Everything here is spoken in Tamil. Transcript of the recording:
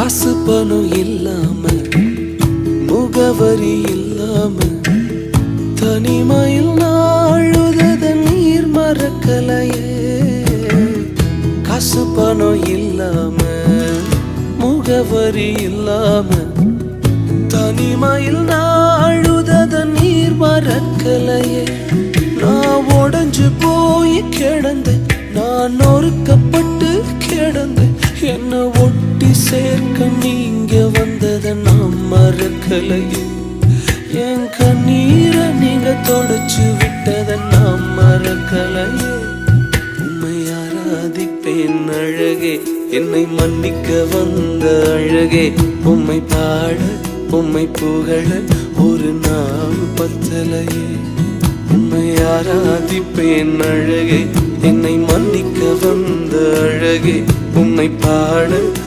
காசு பணம் இல்லாம முகவரி இல்லாம தனிமையில் நாழுத நீர் மறக்கலையே. காசு பணம் இல்லாம முகவரி இல்லாம தனிமையில் நாழுத நீர் மறக்கலையே. நான் உடைஞ்சு போய் கிடந்தேன், நான் நொறுக்கப்பட்டு கிடந்தேன். என்ன ஒட்டி சேர்க்க நீங்க வந்தத நான் மறக்கலையே. என் கண்ணீரை நீங்க தொடச்சு விட்டத நான் மறக்கலையே. உம்மை ஆராதிப்பேன் அழகே, என்னை மன்னிக்க வந்த அழகே. உம்மை பாட உம்மை புகழ ஒரு நாள் பத்தலையே. உம்மை ஆராதிப்பேன் அழகே, என்னை மன்னிக்க வந்த அழகே. உம்மை பாட